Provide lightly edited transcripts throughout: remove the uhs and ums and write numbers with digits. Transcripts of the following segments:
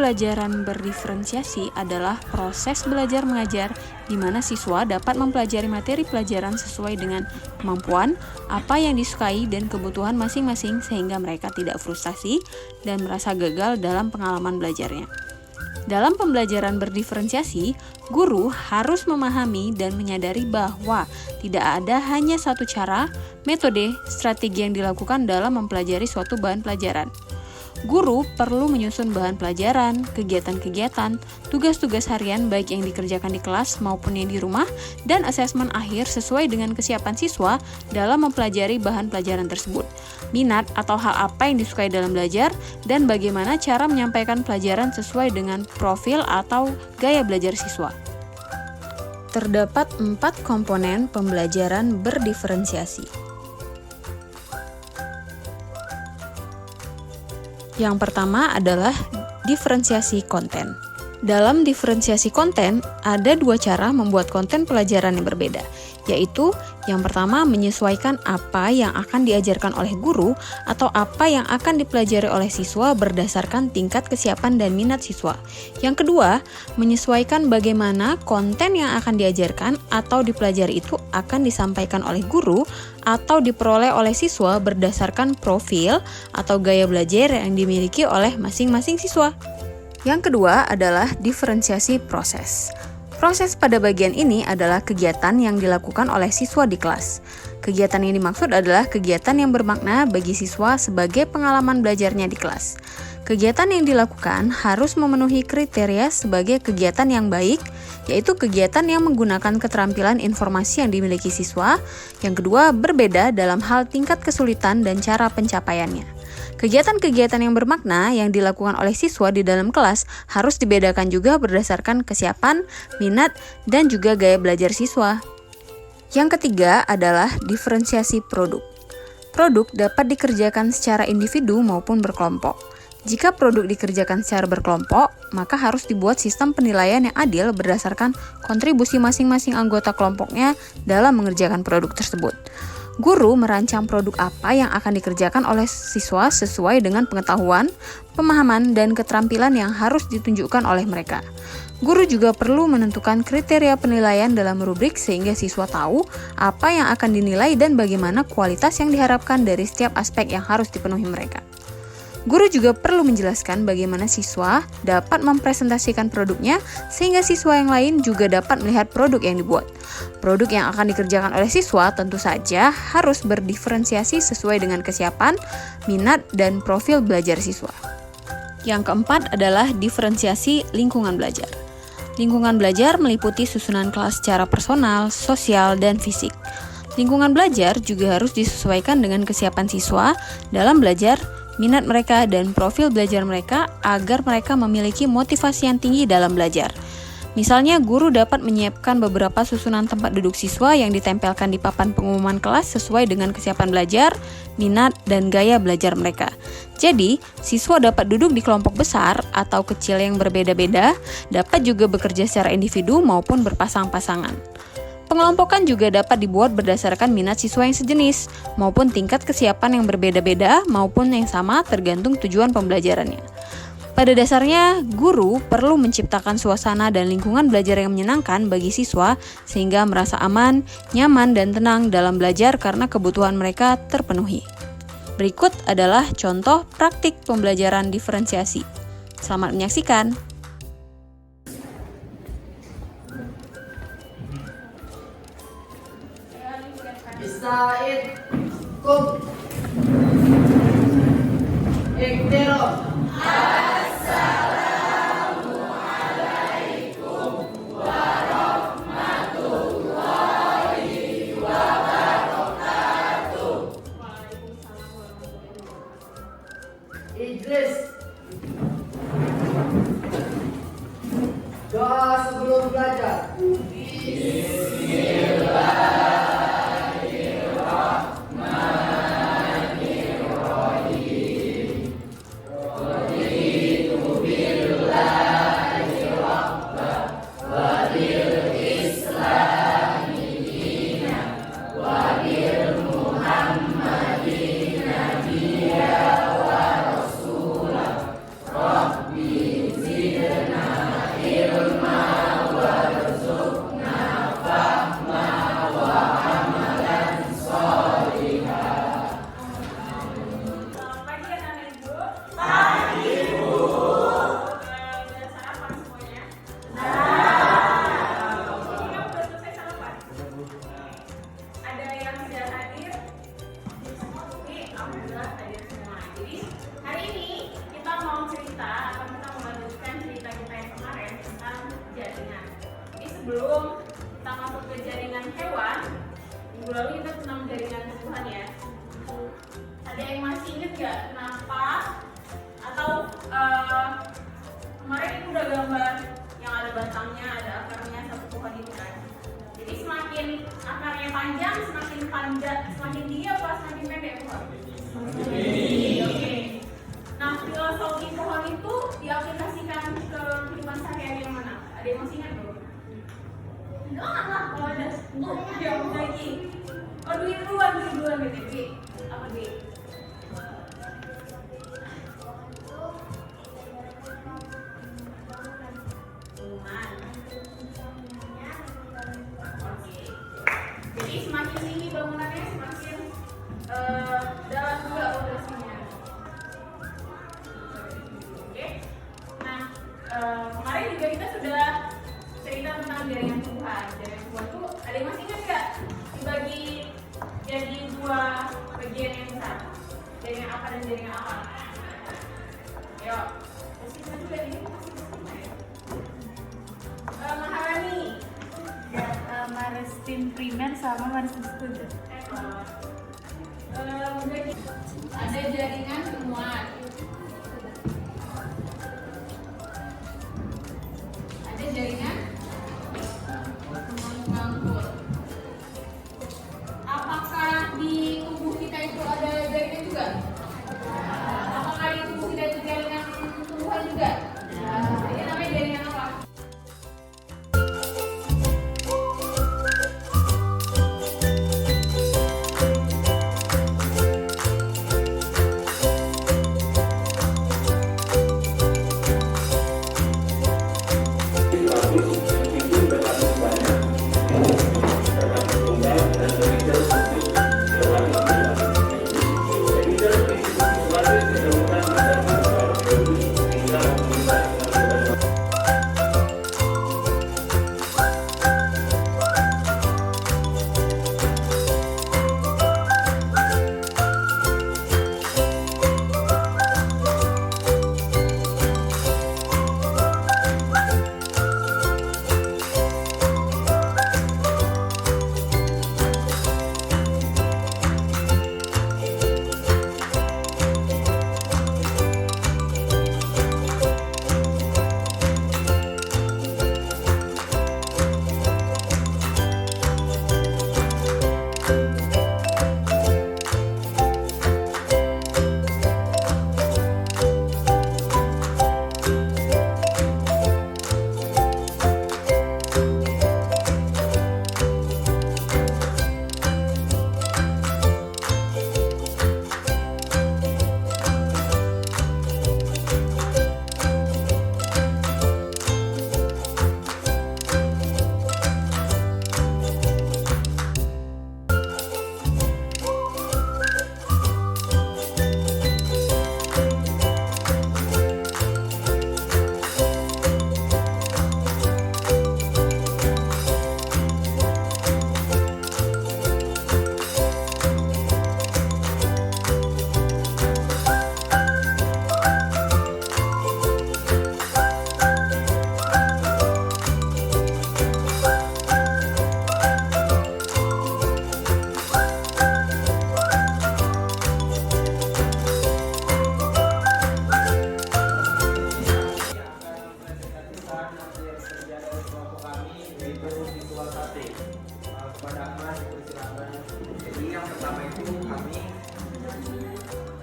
pembelajaran berdiferensiasi adalah proses belajar mengajar di mana siswa dapat mempelajari materi pelajaran sesuai dengan kemampuan, apa yang disukai dan kebutuhan masing-masing sehingga mereka tidak frustasi dan merasa gagal dalam pengalaman belajarnya. Dalam pembelajaran berdiferensiasi, guru harus memahami dan menyadari bahwa tidak ada hanya satu cara, metode, strategi yang dilakukan dalam mempelajari suatu bahan pelajaran. Guru perlu menyusun bahan pelajaran, kegiatan-kegiatan, tugas-tugas harian baik yang dikerjakan di kelas maupun yang di rumah, dan asesmen akhir sesuai dengan kesiapan siswa dalam mempelajari bahan pelajaran tersebut, minat atau hal apa yang disukai dalam belajar, dan bagaimana cara menyampaikan pelajaran sesuai dengan profil atau gaya belajar siswa. Terdapat 4 komponen pembelajaran berdiferensiasi. Yang pertama adalah diferensiasi konten. Dalam diferensiasi konten, ada 2 cara membuat konten pelajaran yang berbeda, yaitu yang pertama menyesuaikan apa yang akan diajarkan oleh guru atau apa yang akan dipelajari oleh siswa berdasarkan tingkat kesiapan dan minat siswa. Yang kedua, menyesuaikan bagaimana konten yang akan diajarkan atau dipelajari itu akan disampaikan oleh guru atau diperoleh oleh siswa berdasarkan profil atau gaya belajar yang dimiliki oleh masing-masing siswa. Yang kedua adalah diferensiasi proses. Proses pada bagian ini adalah kegiatan yang dilakukan oleh siswa di kelas. Kegiatan yang dimaksud adalah kegiatan yang bermakna bagi siswa sebagai pengalaman belajarnya di kelas. Kegiatan yang dilakukan harus memenuhi kriteria sebagai kegiatan yang baik, yaitu kegiatan yang menggunakan keterampilan informasi yang dimiliki siswa. Yang kedua, berbeda dalam hal tingkat kesulitan dan cara pencapaiannya. Kegiatan-kegiatan yang bermakna yang dilakukan oleh siswa di dalam kelas harus dibedakan juga berdasarkan kesiapan, minat, dan juga gaya belajar siswa. Yang ketiga adalah diferensiasi produk. Produk dapat dikerjakan secara individu maupun berkelompok. Jika produk dikerjakan secara berkelompok, maka harus dibuat sistem penilaian yang adil berdasarkan kontribusi masing-masing anggota kelompoknya dalam mengerjakan produk tersebut. Guru merancang produk apa yang akan dikerjakan oleh siswa sesuai dengan pengetahuan, pemahaman, dan keterampilan yang harus ditunjukkan oleh mereka. Guru juga perlu menentukan kriteria penilaian dalam rubrik sehingga siswa tahu apa yang akan dinilai dan bagaimana kualitas yang diharapkan dari setiap aspek yang harus dipenuhi mereka. Guru juga perlu menjelaskan bagaimana siswa dapat mempresentasikan produknya sehingga siswa yang lain juga dapat melihat produk yang dibuat. Produk yang akan dikerjakan oleh siswa tentu saja harus berdiferensiasi sesuai dengan kesiapan, minat, dan profil belajar siswa. Yang keempat adalah diferensiasi lingkungan belajar. Lingkungan belajar meliputi susunan kelas secara personal, sosial, dan fisik. Lingkungan belajar juga harus disesuaikan dengan kesiapan siswa dalam belajar, minat mereka, dan profil belajar mereka agar mereka memiliki motivasi yang tinggi dalam belajar. Misalnya, guru dapat menyiapkan beberapa susunan tempat duduk siswa yang ditempelkan di papan pengumuman kelas sesuai dengan kesiapan belajar, minat, dan gaya belajar mereka. Jadi, siswa dapat duduk di kelompok besar atau kecil yang berbeda-beda, dapat juga bekerja secara individu maupun berpasang-pasangan. Pengelompokan juga dapat dibuat berdasarkan minat siswa yang sejenis, maupun tingkat kesiapan yang berbeda-beda maupun yang sama tergantung tujuan pembelajarannya. Pada dasarnya, guru perlu menciptakan suasana dan lingkungan belajar yang menyenangkan bagi siswa sehingga merasa aman, nyaman, dan tenang dalam belajar karena kebutuhan mereka terpenuhi. Berikut adalah contoh praktik pembelajaran diferensiasi. Selamat menyaksikan! Said kum Iktiro. Assalamualaikum warahmatullahi wabarakatuh. Idris. Doa sebelum belajar. Alhamdulillah hadir semua. Jadi hari ini kita mau cerita atau kita melanjutkan cerita kita yang kemarin tentang jaringan. Jadi sebelum kita masuk ke jaringan hewan, minggu lalu kita tentang jaringan tumbuhan ya. Ada yang masih ingat nggak kenapa atau kemarin itu udah gambar yang ada batangnya, ada akarnya satu pohon itu kan. Jadi semakin akarnya panjang, semakin tinggi apa semakin pendek pohon? Oke. Nah, filosofi pohon itu diaplikasikan ke kehidupan sehari-hari yang mana? Ada yang masih ingat belum? Jangan lah kalau ada jauh lagi. Oh, duit duluan BTW. Apa duit? Jadi semakin tinggi bangunannya semakin dalam juga fondasinya. Oke. Nah, kemarin juga kita sudah cerita tentang jaringan tumbuhan. Jaringan tumbuhan itu ada yang masih ingat nggak? Dibagi jadi dua bagian yang besar. Jaringan akar dan jaringan akar. Ayo, posisinya juga ini masih ya. Maharani. Marestim primer sama marestim sekunder. Ada jaringan temuan. Ada jaringan pengangkut. Apakah di tubuh kita itu ada jaringan juga? Apakah di tubuh kita itu jaringan tumbuhan juga? Jadi namanya jaringan apa?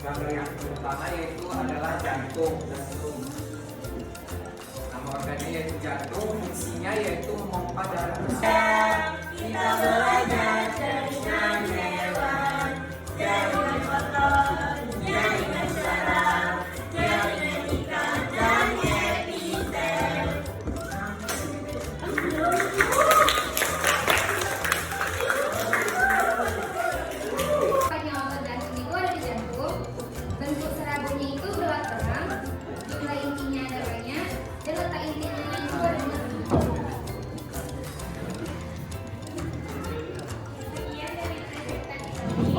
Gambar yang pertama yaitu adalah jantung. Nama organnya yaitu jantung, fungsinya yaitu memompa darah. Kita belajar jaringan hewan, jaringan otot, jaringan saraf, jaringan ikat, dan epitel. Panjang otot jantung itu ada di jantung. Bentuk serabutnya itu berwarna terang. Jumlah intinya ada banyak. Dan letak intinya itu ada di mana? Sekian dari presentasi kami.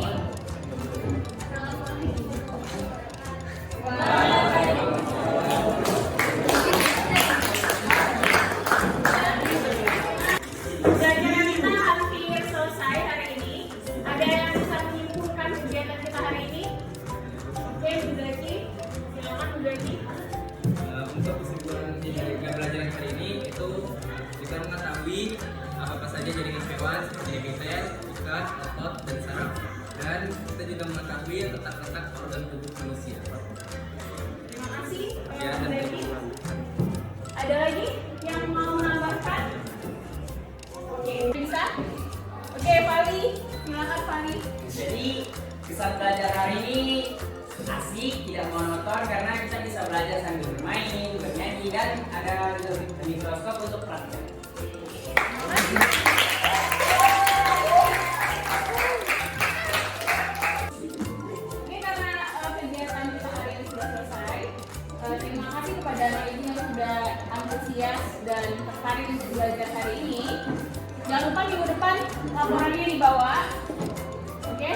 dari letak-letak organ tubuh manusia. Terima kasih. Ya, dan berkembang. Ada lagi yang mau menambahkan? Oke, bisa? Oke, Fali. Silakan Fali. Jadi kesan belajar hari ini asik, tidak monoton karena kita bisa belajar sambil bermain, bernyanyi, dan ada mikroskop untuk praktek. Oke, karena kegiatan kita hari ini sudah selesai, terima kasih kepada anak ibu yang sudah antusias dan tertarik untuk belajar hari ini. Jangan lupa minggu depan laporannya dibawa. Oke?